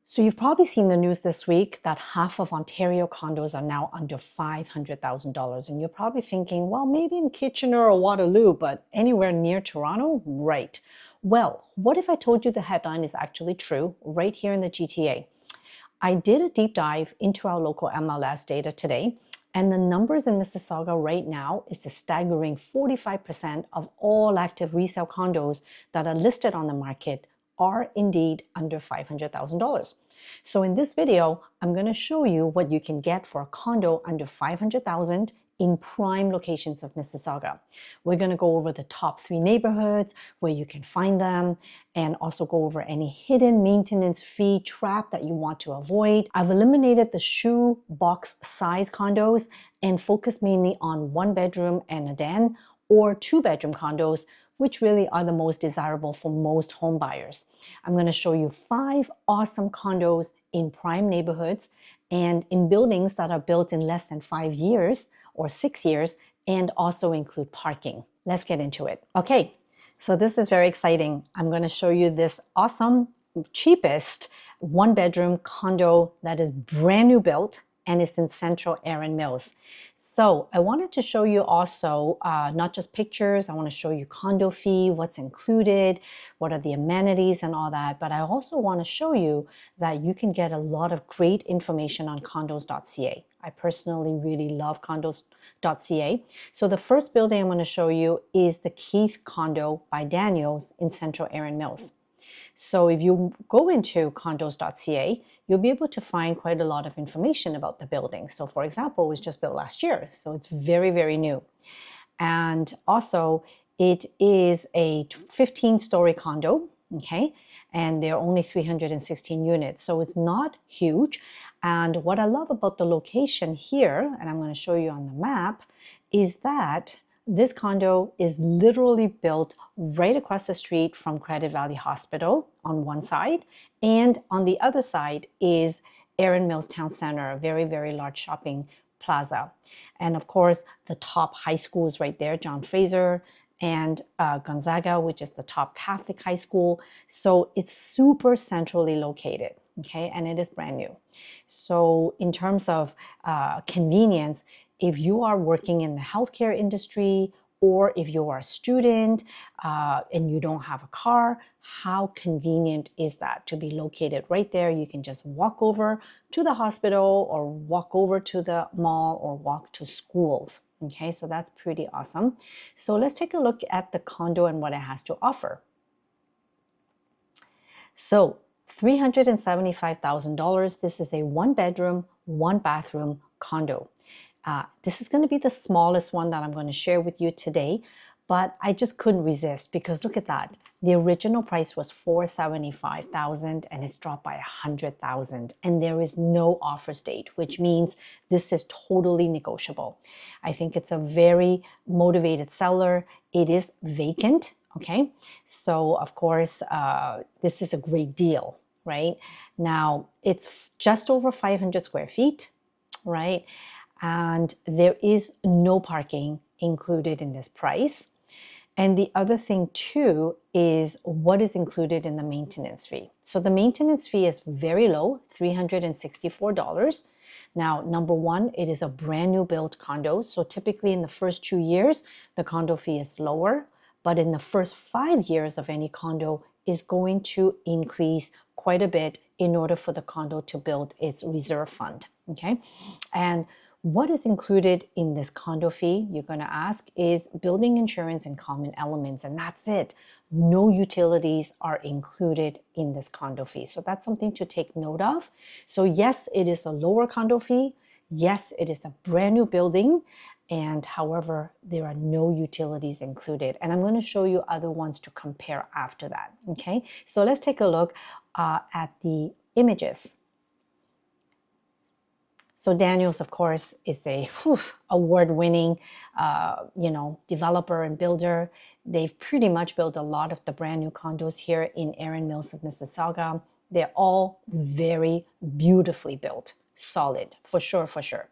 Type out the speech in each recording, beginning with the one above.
So you've probably seen the news this week that half of Ontario condos are now under $500,000. And you're probably thinking, well, maybe in Kitchener or Waterloo, but anywhere near Toronto? Right. Well, what if I told you the headline is actually true right here in the GTA? I did a deep dive into our local MLS data today, and the numbers in Mississauga right now is a staggering 45% of all active resale condos that are listed on the market are indeed under $500,000. So in this video, I'm going to show you what you can get for a condo under $500,000 in prime locations of Mississauga. We're going to go over the top 3 neighborhoods, where you can find them, and also go over any hidden maintenance fee trap that you want to avoid. I've eliminated the shoebox size condos and focused mainly on 1 bedroom and a den or 2 bedroom condos, which really are the most desirable for most home buyers. I'm going to show you 5 awesome condos in prime neighborhoods and in buildings that are built in less than 5 years or 6 years, and also include parking. Let's get into it. Okay, so this is very exciting. I'm going to show you this awesome, cheapest 1 bedroom condo that is brand new built and it's in central Erin Mills. So I wanted to show you also not just pictures, I want to show you condo fee, what's included, what are the amenities and all that, but I also want to show you that you can get a lot of great information on condos.ca. I personally really love condos.ca. So the first building I'm going to show you is the Keith condo by Daniels in central Erin Mills. So if you go into condos.ca, you'll be able to find quite a lot of information about the building. So for example, it was just built last year, so it's very, very new. And also, it is a 15-story condo, okay? And there are only 316 units, so it's not huge. And what I love about the location here, and I'm going to show you on the map, is that this condo is literally built right across the street from Credit Valley Hospital on one side, and on the other side is Erin Mills Town Center, a very, very large shopping plaza. And of course, the top high school is right there, John Fraser, and Gonzaga, which is the top Catholic high school. So it's super centrally located, okay? And it is brand new. So in terms of convenience, if you are working in the healthcare industry, or if you are a student and you don't have a car, how convenient is that to be located right there? You can just walk over to the hospital or walk over to the mall or walk to schools. Okay, so that's pretty awesome. So let's take a look at the condo and what it has to offer. So $375,000. This is a 1 bedroom, 1 bathroom condo. This is going to be the smallest one that I'm going to share with you today, but I just couldn't resist because look at that. The original price was $475,000 and it's dropped by $100,000, and there is no offer date, which means this is totally negotiable. I think it's a very motivated seller. It is vacant, okay? So of course, this is a great deal, right? Now, it's just over 500 square feet, right? And there is no parking included in this price. And the other thing too is what is included in the maintenance fee. So the maintenance fee is very low, $364. Now, number one, it is a brand new built condo. So typically in the first 2 years, the condo fee is lower, but in the first 5 years of any condo is going to increase quite a bit in order for the condo to build its reserve fund, okay? And what is included in this condo fee, you're going to ask, is building insurance and common elements, and that's it. No utilities are included in this condo fee. So that's something to take note of. So yes, it is a lower condo fee. Yes, it is a brand new building. And however, there are no utilities included. And I'm going to show you other ones to compare after that. Okay, so let's take a look at the images. So Daniels, of course, is a award-winning, developer and builder. They've pretty much built a lot of the brand new condos here in Erin Mills of Mississauga. They're all very beautifully built, solid, for sure, for sure.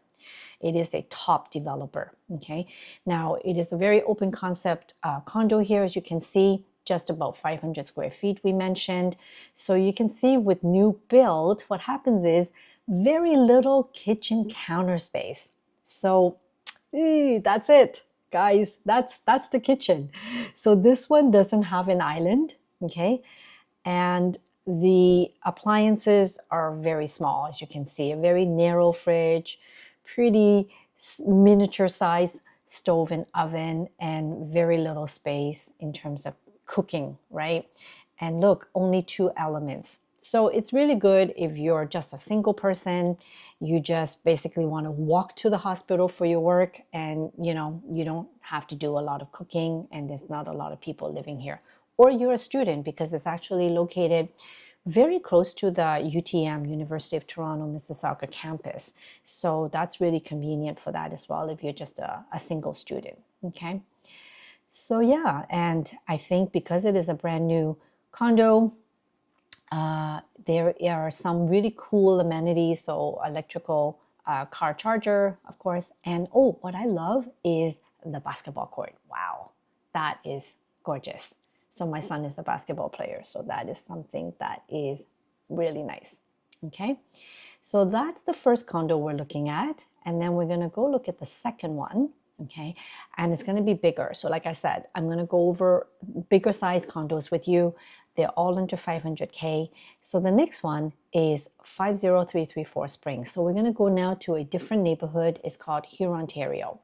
It is a top developer, okay? Now, it is a very open concept condo here, as you can see. just about 500 square feet we mentioned. So you can see with new build, what happens is very little kitchen counter space. So that's it, guys. That's the kitchen. So this one doesn't have an island, okay? And the appliances are very small, as you can see, a very narrow fridge, pretty miniature size stove and oven, and very little space in terms of cooking, right? And look, only 2 elements. So it's really good if you're just a single person, you just basically want to walk to the hospital for your work, and you don't have to do a lot of cooking, and there's not a lot of people living here. Or you're a student, because it's actually located very close to the UTM, University of Toronto Mississauga campus. So that's really convenient for that as well if you're just a single student, okay? So yeah, and I think because it is a brand new condo, there are some really cool amenities, so electrical car charger, of course, and oh, what I love is the basketball court. Wow, that is gorgeous. So my son is a basketball player, so that is something that is really nice. Okay, so that's the first condo we're looking at, and then we're going to go look at the second one. Okay, and it's going to be bigger. So like I said, I'm going to go over bigger size condos with you. They're all under 500K. So the next one is 50334 Springs. So we're going to go now to a different neighborhood. It's called Huron, Ontario.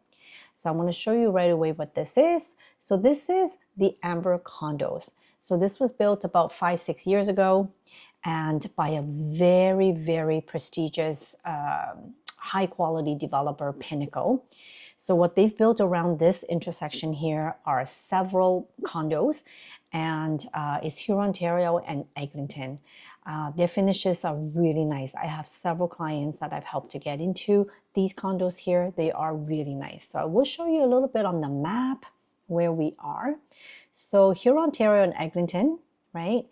So I'm going to show you right away what this is. So this is the Amber Condos. So this was built about 5-6 years ago, and by a very, very prestigious, high quality developer, Pinnacle. So what they've built around this intersection here are several condos, and it's Huron, Ontario and Eglinton. Their finishes are really nice. I have several clients that I've helped to get into these condos here. They are really nice. So I will show you a little bit on the map where we are. So Huron, Ontario and Eglinton, right,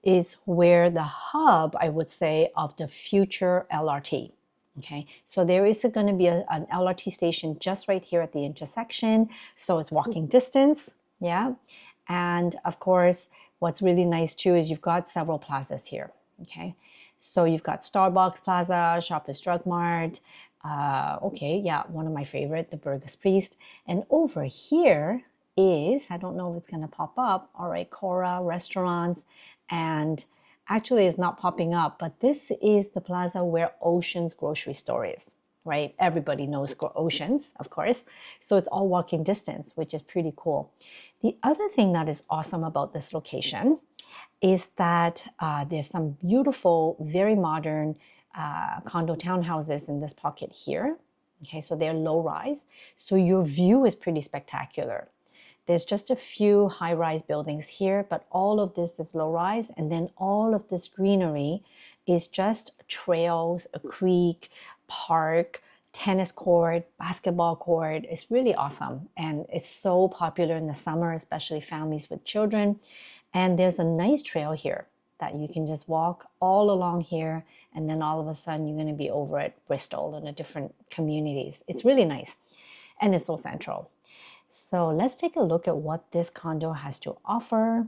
is where the hub, I would say, of the future LRT. Okay, so there is going to be an LRT station just right here at the intersection. So it's walking distance, yeah. And of course, what's really nice too is you've got several plazas here, okay? So you've got Starbucks Plaza, Shoppers Drug Mart, okay, yeah, one of my favorite, the Burgess Priest. And over here is, I don't know if it's gonna pop up, all right, Cora Restaurants, and actually it's not popping up, but this is the plaza where Ocean's grocery store is, right? Everybody knows Ocean's, of course. So it's all walking distance, which is pretty cool. The other thing that is awesome about this location is that there's some beautiful, very modern condo townhouses in this pocket here. Okay, so they're low rise. So your view is pretty spectacular. There's just a few high-rise buildings here, but all of this is low-rise, and then all of this greenery is just trails, a creek, park, tennis court, basketball court. It's really awesome, and it's so popular in the summer, especially families with children. And there's a nice trail here that you can just walk all along here, and then all of a sudden you're going to be over at Bristol and the different communities. It's really nice, and it's so central. So let's take a look at what this condo has to offer.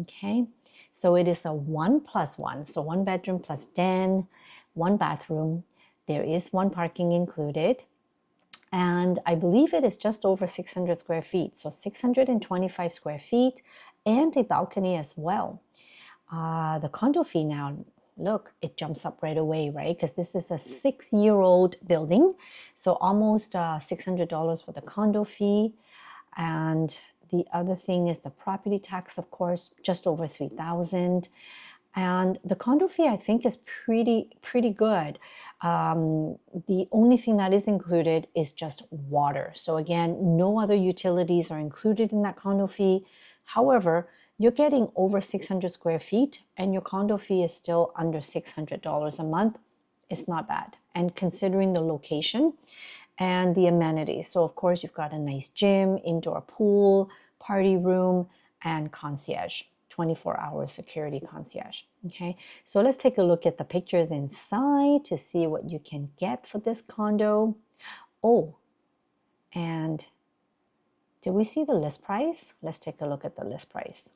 Okay, so it is a 1+1, so 1 bedroom plus den, 1 bathroom. There is 1 parking included, and I believe it is just over 600 square feet, so 625 square feet, and a balcony as well. The condo fee now, look, it jumps up right away, right? Because this is a 6-year-old building, so almost $600 for the condo fee. And the other thing is the property tax, of course, just over $3,000. And the condo fee, I think, is pretty good. The only thing that is included is just water. So again, no other utilities are included in that condo fee. However, you're getting over 600 square feet and your condo fee is still under $600 a month. It's not bad. And considering the location and the amenities. So of course, you've got a nice gym, indoor pool, party room, and concierge, 24-hour security concierge. Okay, so let's take a look at the pictures inside to see what you can get for this condo. Oh, and did we see the list price? Let's take a look at the list price.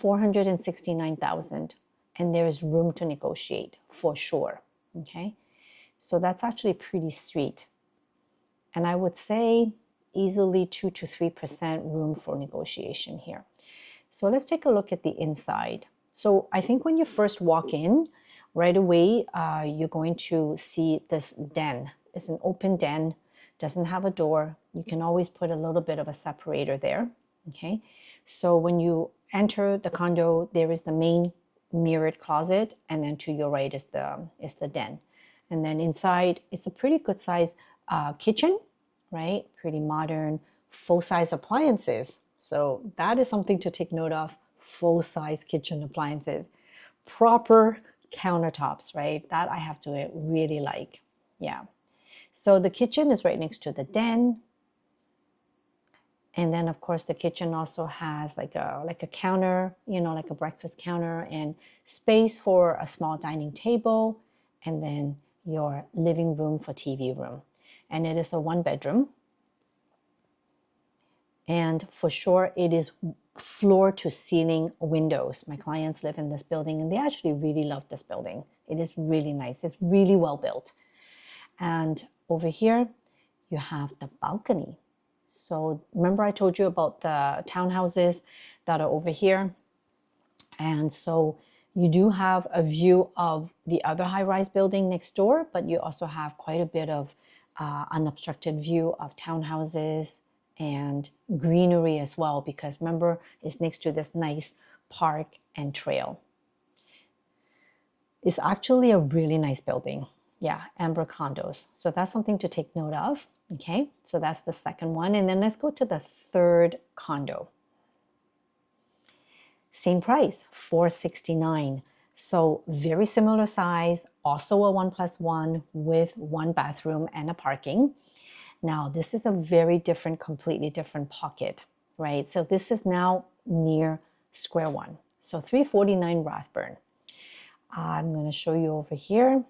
$469,000, and there is room to negotiate for sure. Okay, so that's actually pretty sweet, and I would say easily 2 to 3% room for negotiation here. So let's take a look at the inside. So I think when you first walk in, right away, you're going to see this den. It's an open den, doesn't have a door. You can always put a little bit of a separator there, okay? So when you enter the condo, there is the main mirrored closet, and then to your right is the den. And then inside, it's a pretty good size kitchen, right? Pretty modern, full-size appliances. So that is something to take note of, full-size kitchen appliances. Proper countertops, right? That I have to really like, yeah. So the kitchen is right next to the den. And then of course the kitchen also has like a counter, you know, like a breakfast counter, and space for a small dining table, and then your living room for TV room. And it is a 1-bedroom. And for sure, it is floor to ceiling windows. My clients live in this building, and they actually really love this building. It is really nice. It's really well built. And over here, you have the balcony. So remember I told you about the townhouses that are over here? And so you do have a view of the other high-rise building next door, but you also have quite a bit of unobstructed view of townhouses and greenery as well, because remember, it's next to this nice park and trail. It's actually a really nice building. Yeah, Amber Condos. So that's something to take note of. Okay, so that's the second one. And then let's go to the third condo. Same price, $469,000. So very similar size, also a 1+1 with 1 bathroom and a parking. Now, this is a very different, completely different pocket, right? So this is now near Square One. So 349 Rathburn. I'm going to show you over here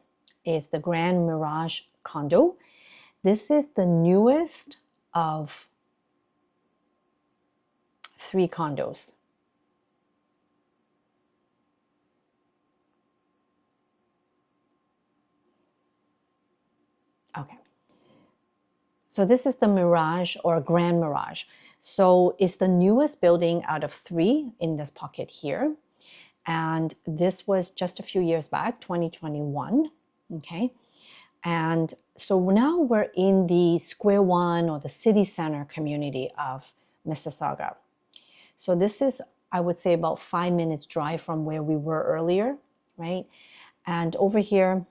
is the Grand Mirage condo. This is the newest of 3 condos. Okay. So this is the Mirage or Grand Mirage. So it's the newest building out of 3 in this pocket here. And this was just a few years back, 2021. Okay. And so now we're in the Square One or the city center community of Mississauga. So this is, I would say, about 5 minutes drive from where we were earlier, right? And over here,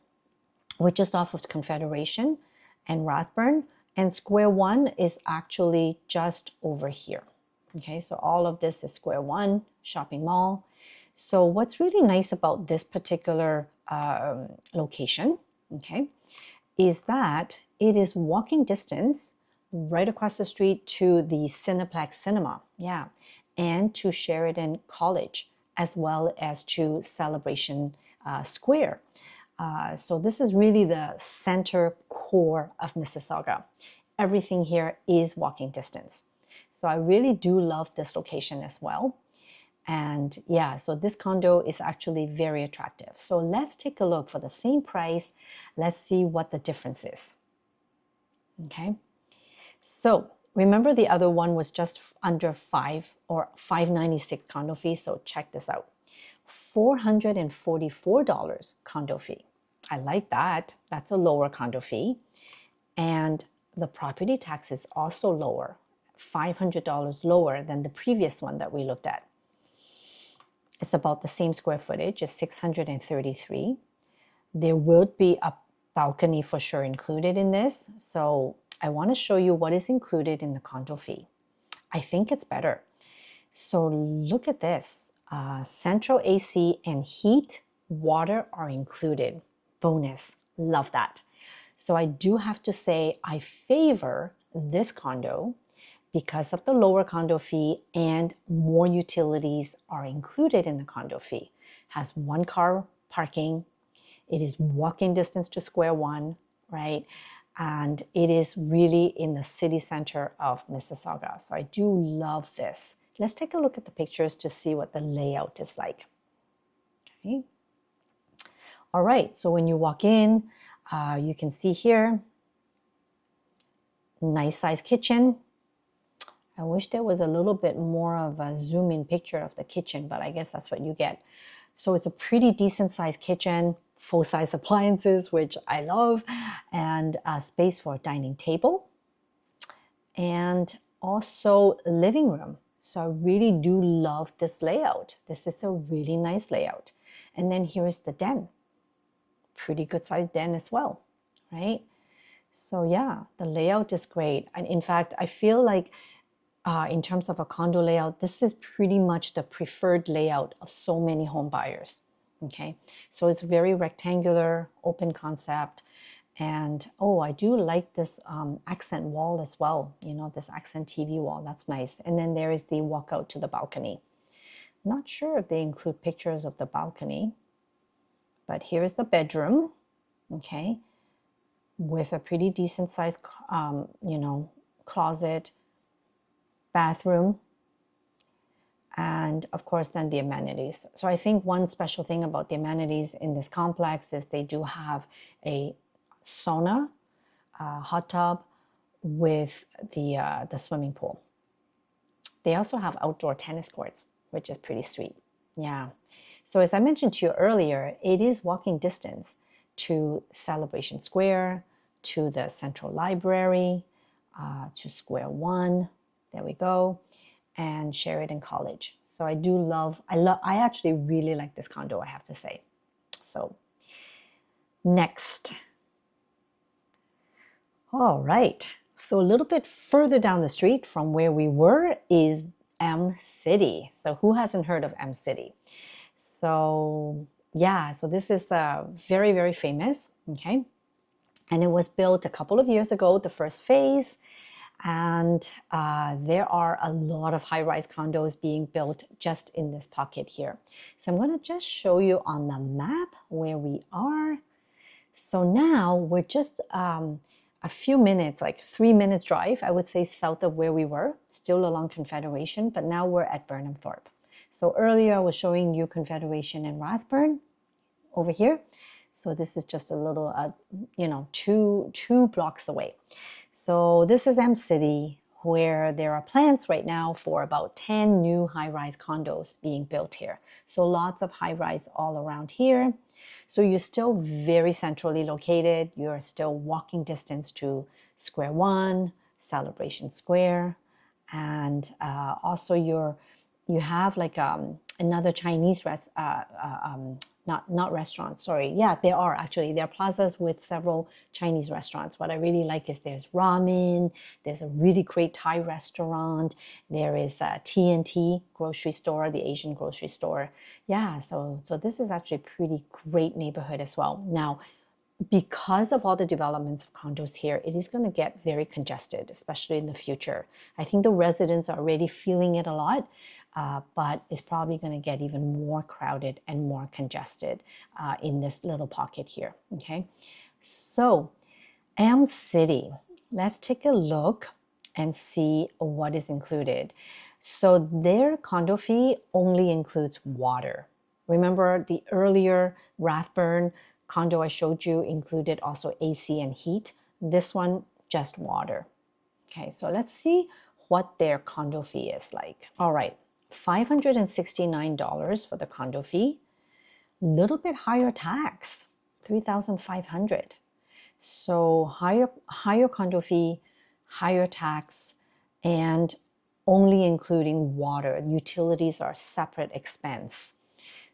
we're just off of Confederation and Rathburn, and Square One is actually just over here. Okay, so all of this is Square One shopping mall. So what's really nice about this particular location, okay, is that it is walking distance right across the street to the Cineplex Cinema, yeah, and to Sheridan College, as well as to Celebration Square. So this is really the center core of Mississauga. Everything here is walking distance. So I really do love this location as well. And yeah, so this condo is actually very attractive. So let's take a look for the same price. Let's see what the difference is. Okay. So remember the other one was just under $596 condo fee. So check this out. $444 condo fee. I like that. That's a lower condo fee. And the property tax is also lower, $500 lower than the previous one that we looked at. It's about the same square footage, it's 633. There will be a balcony for sure included in this. So I want to show you what is included in the condo fee. I think it's better. So look at this. Central AC and heat, water are included. Bonus. Love that. So I do have to say I favor this condo because of the lower condo fee and more utilities are included in the condo fee. Has 1 car parking. It is walking distance to Square One, right? And it is really in the city center of Mississauga. So I do love this. Let's take a look at the pictures to see what the layout is like. Okay. All right, so when you walk in, you can see here, nice size kitchen. I wish there was a little bit more of a zoom in picture of the kitchen, but I guess that's what you get. So it's a pretty decent sized kitchen, full size appliances, which I love, and a space for a dining table, and also living room. So I really do love this layout. This is a really nice layout. And then here's the den. Pretty good sized den as well, right? So yeah, the layout is great. And in fact, I feel like in terms of a condo layout, this is pretty much the preferred layout of so many home buyers. Okay, so it's very rectangular, open concept. And oh, I do like this accent wall as well. You know, this accent TV wall, that's nice. And then there is the walkout to the balcony. Not sure if they include pictures of the balcony, but here's the bedroom, okay, with a pretty decent sized, you know, closet, bathroom, and of course then the amenities. So I think one special thing about the amenities in this complex is they do have a sauna, hot tub with the swimming pool. They also have outdoor tennis courts, which is pretty sweet. Yeah. So as I mentioned to you earlier, it is walking distance to Celebration Square, to the Central Library, to Square One. There we go, and Sheridan College. So I do love, I actually really like this condo, I have to say. So next. All right, so a little bit further down the street from where we were is M City. So who hasn't heard of M City? So yeah, so this is very, very famous, okay? And it was built a couple of years ago, the first phase. And there are a lot of high-rise condos being built just in this pocket here. So I'm going to just show you on the map where we are. So now we're just a few minutes, like 3 minutes drive, I would say, south of where we were, still along Confederation, but now we're at Burnham Thorpe. So earlier I was showing you Confederation and Rathburn over here. So this is just a little, you know, two blocks away. So this is M City, where there are plans right now for about 10 new high-rise condos being built here. So lots of high-rise all around here. So you're still very centrally located. You're still walking distance to Square One, Celebration Square, and also you have like another Chinese not restaurants, sorry. Yeah, there are actually. There are plazas with several Chinese restaurants. What I really like is there's ramen, there's a really great Thai restaurant, there is a T&T grocery store, the Asian grocery store. Yeah, so this is actually a pretty great neighborhood as well. Now, because of all the developments of condos here, it is going to get very congested, especially in the future. I think the residents are already feeling it a lot, but it's probably going to get even more crowded and more congested in this little pocket here, okay? So M City, let's take a look and see what is included. So their condo fee only includes water. Remember the earlier Rathburn condo I showed you included also AC and heat. This one, just water. Okay, so let's see what their condo fee is like. All right, $569 for the condo fee. Little bit higher tax, $3,500. So higher condo fee, higher tax, and only including water. Utilities are separate expense.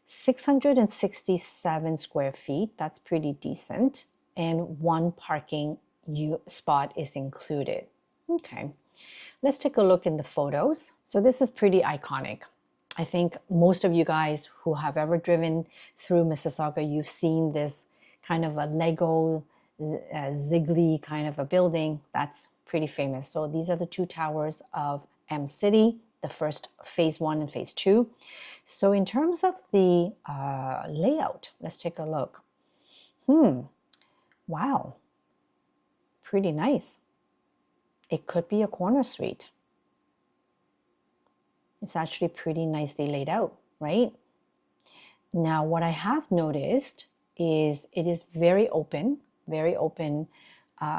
667 square feet, that's pretty decent, and one parking spot is included. Okay, let's take a look in the photos. So this is pretty iconic. I think most of you guys who have ever driven through Mississauga, you've seen this kind of a Lego ziggly kind of a building that's pretty famous. So these are the two towers of M City, the first phase 1 and phase 2. So in terms of the layout, let's take a look. Wow, pretty nice. It could be a corner suite. It's actually pretty nicely laid out, right? Now, what I have noticed is it is very open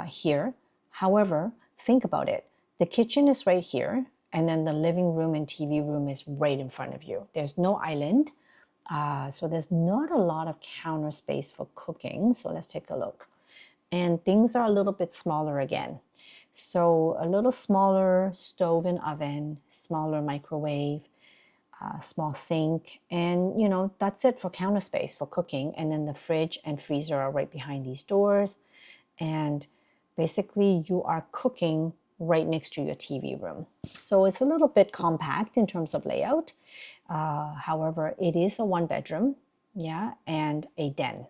here. However, think about it. The kitchen is right here, and then the living room and TV room is right in front of you. There's no island, so there's not a lot of counter space for cooking. So let's take a look. And things are a little bit smaller again. So a little smaller stove and oven, smaller microwave, small sink, and you know, that's it for counter space for cooking. And then the fridge and freezer are right behind these doors. And basically you are cooking right next to your TV room. So it's a little bit compact in terms of layout. However, it is a 1 bedroom, yeah, and a den.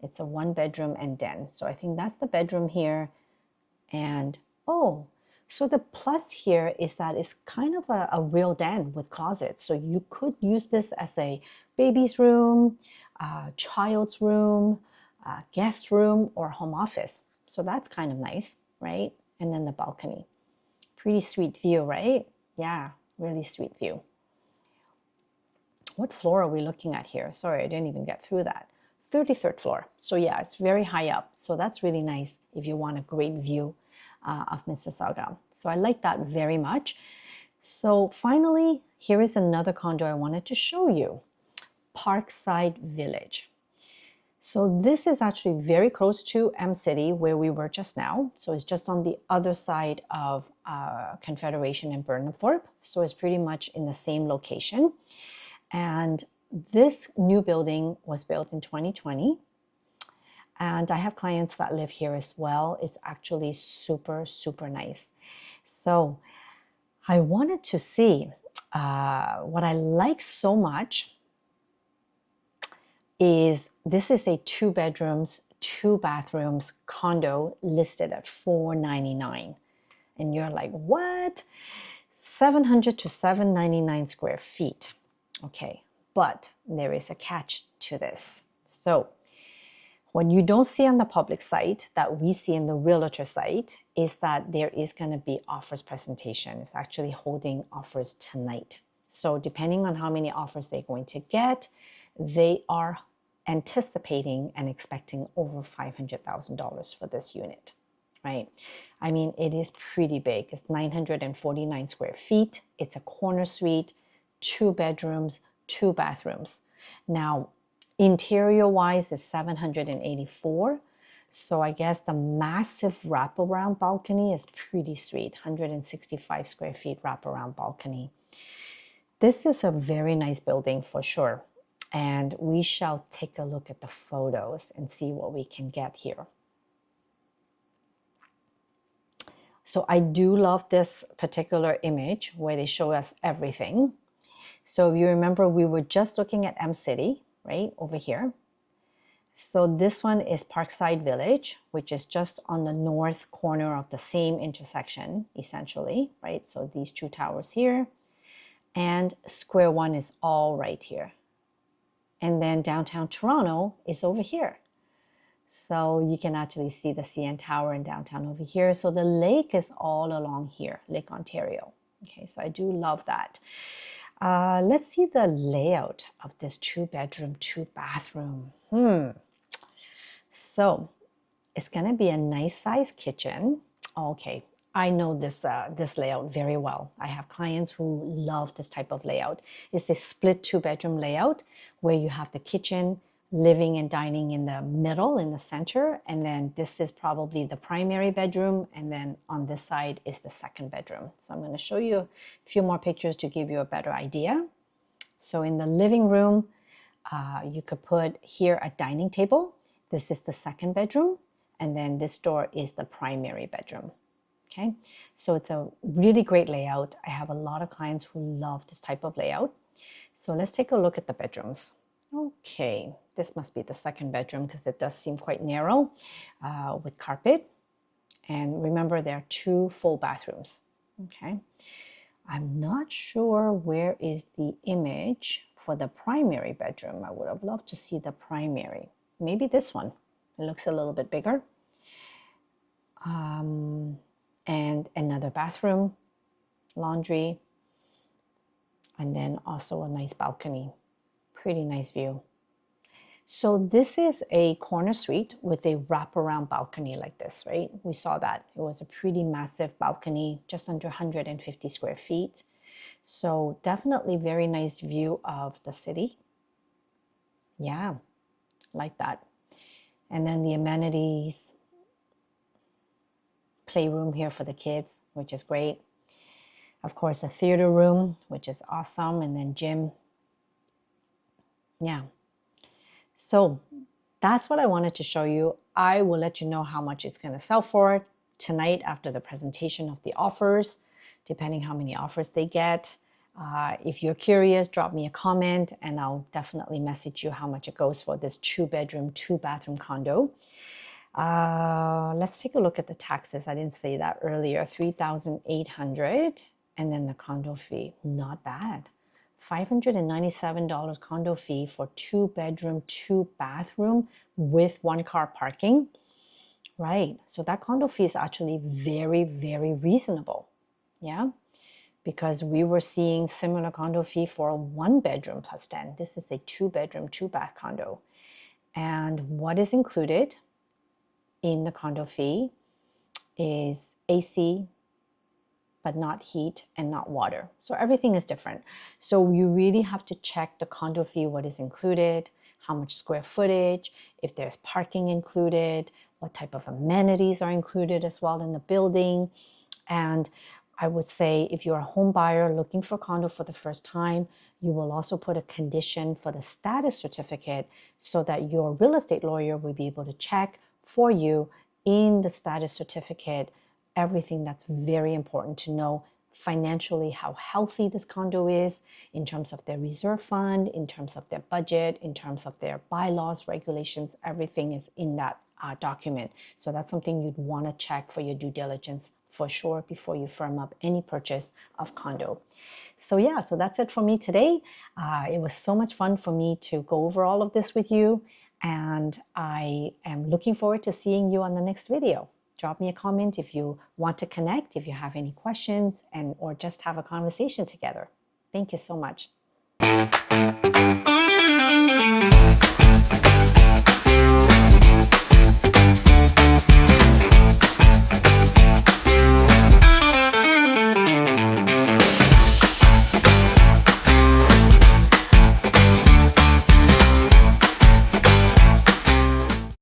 It's a 1 bedroom and den. So I think that's the bedroom here. And oh, so the plus here is that it's kind of a real den with closets. So you could use this as a baby's room, child's room, guest room, or home office. So that's kind of nice, right? And then the balcony. Pretty sweet view, right? Yeah, really sweet view. What floor are we looking at here? Sorry, I didn't even get through that. 33rd floor. So yeah, it's very high up. So that's really nice if you want a great view of Mississauga. So I like that very much. So finally, here is another condo I wanted to show you. Parkside Village. So this is actually very close to M City where we were just now. So it's just on the other side of Confederation and Burnhamthorpe. So it's pretty much in the same location. And this new building was built in 2020. And I have clients that live here as well. It's actually super, super nice. So I wanted to see what I like so much is this is a 2 bedrooms, 2 bathrooms condo listed at $499. And you're like, what? 700 to 799 square feet. Okay, but there is a catch to this. So what you don't see on the public site that we see in the realtor site is that there is going to be offers presentation. It's actually holding offers tonight. So depending on how many offers they're going to get, they are anticipating and expecting over $500,000 for this unit, right? I mean, it is pretty big. It's 949 square feet. It's a corner suite, 2 bedrooms, 2 bathrooms. Now, interior-wise is 784. So I guess the massive wraparound balcony is pretty sweet. 165 square feet wraparound balcony. This is a very nice building for sure. And we shall take a look at the photos and see what we can get here. So I do love this particular image where they show us everything. So if you remember, we were just looking at M City, right, over here. So this one is Parkside Village, which is just on the north corner of the same intersection, essentially, right? So these 2 towers here, and Square One is all right here. And then downtown Toronto is over here. So you can actually see the CN Tower in downtown over here. So the lake is all along here, Lake Ontario. Okay, so I do love that. Let's see the layout of this 2 bedroom, 2 bathroom. So it's gonna be a nice size kitchen. Okay, I know this layout very well. I have clients who love this type of layout. It's a split 2 bedroom layout where you have the kitchen, living and dining in the middle, in the center, and then this is probably the primary bedroom, and then on this side is the 2nd bedroom. So I'm going to show you a few more pictures to give you a better idea. So in the living room, you could put here a dining table. This is the 2nd bedroom, and then this door is the primary bedroom. Okay, so it's a really great layout. I have a lot of clients who love this type of layout. So let's take a look at the bedrooms. Okay, this must be the 2nd bedroom because it does seem quite narrow with carpet. And remember, there are 2 full bathrooms. Okay, I'm not sure where is the image for the primary bedroom. I would have loved to see the primary. Maybe this one. It looks a little bit bigger. And another bathroom, laundry. And then also a nice balcony. Pretty nice view. So this is a corner suite with a wraparound balcony like this, right? We saw that. It was a pretty massive balcony, just under 150 square feet. So definitely very nice view of the city. Yeah, like that. And then the amenities, playroom here for the kids, which is great. Of course, a theater room, which is awesome, and then gym. Yeah. So that's what I wanted to show you. I will let you know how much it's going to sell for tonight after the presentation of the offers, depending how many offers they get. If you're curious, drop me a comment and I'll definitely message you how much it goes for this 2-bedroom, 2-bathroom condo. Let's take a look at the taxes. I didn't say that earlier. $3,800, and then the condo fee. Not bad. $597 condo fee for 2-bedroom, 2-bathroom with 1-car parking. Right. So that condo fee is actually very, very reasonable. Yeah. Because we were seeing similar condo fee for a 1-bedroom plus den. This is a 2-bedroom, 2-bath condo. And what is included in the condo fee is AC, but not heat and not water. So everything is different. So you really have to check the condo fee, what is included, how much square footage, if there's parking included, what type of amenities are included as well in the building. And I would say if you're a home buyer looking for a condo for the first time, you will also put a condition for the status certificate so that your real estate lawyer will be able to check for you in the status certificate everything that's very important to know financially, how healthy this condo is in terms of their reserve fund, in terms of their budget, in terms of their bylaws, regulations, everything is in that document. So that's something you'd want to check for your due diligence for sure before you firm up any purchase of condo. So yeah, so that's it for me today. It was so much fun for me to go over all of this with you, and I am looking forward to seeing you on the next video. Drop me a comment if you want to connect, if you have any questions, or just have a conversation together. Thank you so much.